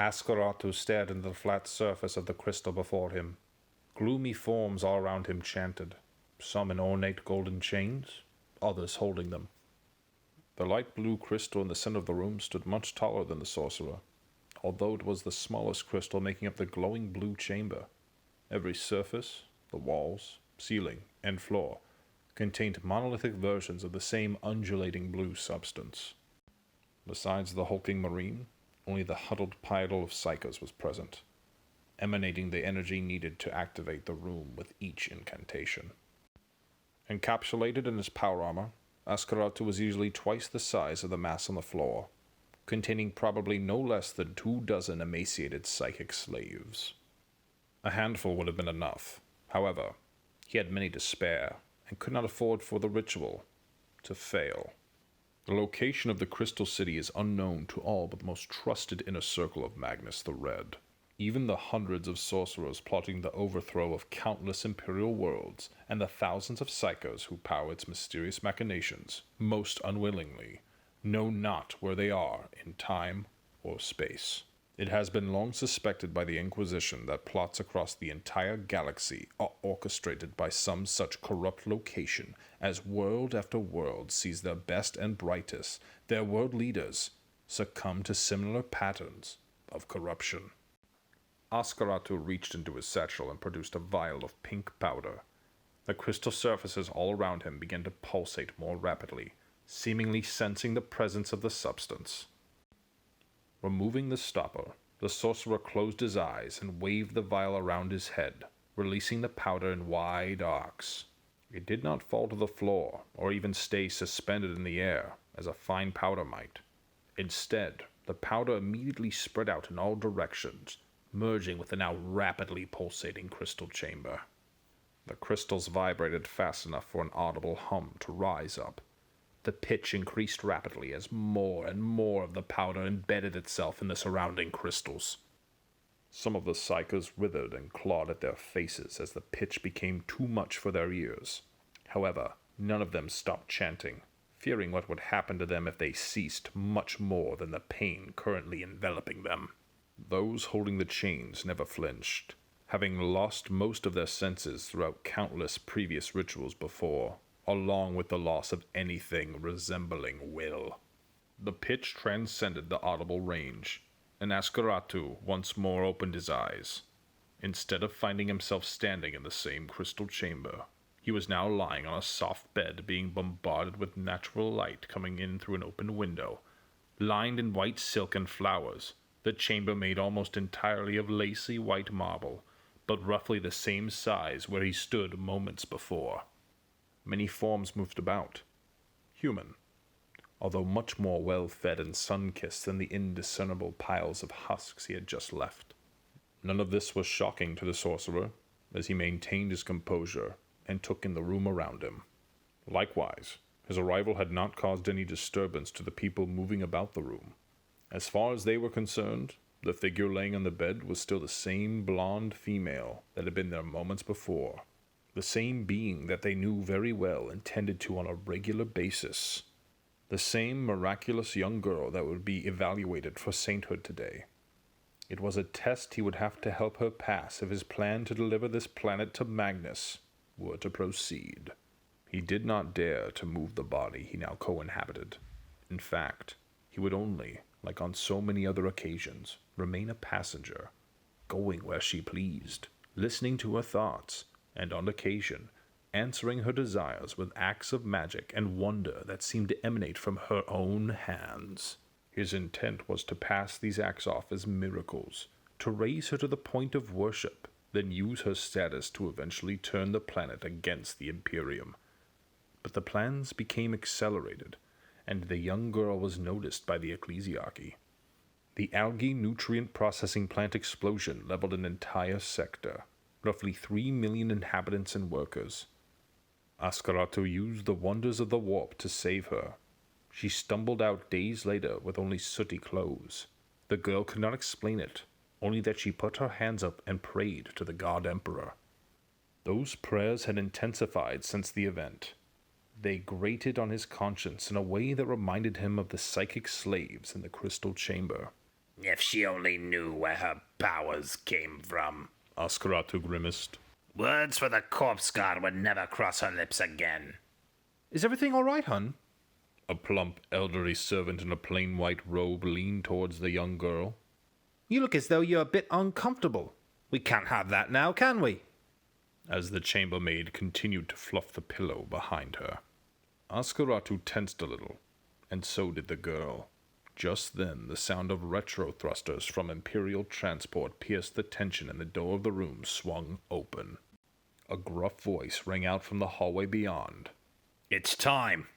Askaratu stared into the flat surface of the crystal before him. Gloomy forms all around him chanted, some in ornate golden chains, others holding them. The light blue crystal in the center of the room stood much taller than the sorcerer, although it was the smallest crystal making up the glowing blue chamber. Every surface, the walls, ceiling, and floor contained monolithic versions of the same undulating blue substance. Besides the hulking marine, only the huddled pile of psychos was present, emanating the energy needed to activate the room with each incantation. Encapsulated in his power armor, Askaratu was easily twice the size of the mass on the floor, containing probably no less than 24 emaciated psychic slaves. A handful would have been enough. However, he had many to spare, and could not afford for the ritual to fail. The location of the Crystal City is unknown to all but the most trusted inner circle of Magnus the Red. Even the hundreds of sorcerers plotting the overthrow of countless imperial worlds, and the thousands of psychos who power its mysterious machinations, most unwillingly, know not where they are in time or space. It has been long suspected by the Inquisition that plots across the entire galaxy are orchestrated by some such corrupt location as world after world sees their best and brightest, their world leaders, succumb to similar patterns of corruption. Askaratu reached into his satchel and produced a vial of pink powder. The crystal surfaces all around him began to pulsate more rapidly, seemingly sensing the presence of the substance. Removing the stopper, the sorcerer closed his eyes and waved the vial around his head, releasing the powder in wide arcs. It did not fall to the floor, or even stay suspended in the air, as a fine powder might. Instead, the powder immediately spread out in all directions, merging with the now rapidly pulsating crystal chamber. The crystals vibrated fast enough for an audible hum to rise up. The pitch increased rapidly as more and more of the powder embedded itself in the surrounding crystals. Some of the psychos writhed and clawed at their faces as the pitch became too much for their ears. However, none of them stopped chanting, fearing what would happen to them if they ceased much more than the pain currently enveloping them. Those holding the chains never flinched, having lost most of their senses throughout countless previous rituals before, along with the loss of anything resembling will. The pitch transcended the audible range, and Askaratu once more opened his eyes. Instead of finding himself standing in the same crystal chamber, he was now lying on a soft bed being bombarded with natural light coming in through an open window. Lined in white silk and flowers, the chamber made almost entirely of lacy white marble, but roughly the same size where he stood moments before. Many forms moved about. Human, although much more well-fed and sun-kissed than the indiscernible piles of husks he had just left. None of this was shocking to the sorcerer, as he maintained his composure and took in the room around him. Likewise, his arrival had not caused any disturbance to the people moving about the room. As far as they were concerned, the figure laying on the bed was still the same blonde female that had been there moments before, the same being that they knew very well and tended to on a regular basis, the same miraculous young girl that would be evaluated for sainthood today. It was a test he would have to help her pass if his plan to deliver this planet to Magnus were to proceed. He did not dare to move the body he now co-inhabited. In fact, he would only, like on so many other occasions, remain a passenger, going where she pleased, listening to her thoughts, and on occasion, answering her desires with acts of magic and wonder that seemed to emanate from her own hands. His intent was to pass these acts off as miracles, to raise her to the point of worship, then use her status to eventually turn the planet against the Imperium. But the plans became accelerated, and the young girl was noticed by the ecclesiarchy. The algae nutrient processing plant explosion leveled an entire sector, roughly 3 million inhabitants and workers. Askaratu used the wonders of the warp to save her. She stumbled out days later with only sooty clothes. The girl could not explain it, only that she put her hands up and prayed to the God Emperor. Those prayers had intensified since the event. They grated on his conscience in a way that reminded him of the psychic slaves in the crystal chamber. If she only knew where her powers came from. Oscaratu grimaced. Words for the corpse god would never cross her lips again. Is everything all right, hun? A plump, elderly servant in a plain white robe leaned towards the young girl. You look as though you're a bit uncomfortable. We can't have that now, can we? As the chambermaid continued to fluff the pillow behind her. Oscaratu tensed a little, and so did the girl. Just then, the sound of retro thrusters from Imperial transport pierced the tension and the door of the room swung open. A gruff voice rang out from the hallway beyond. It's time.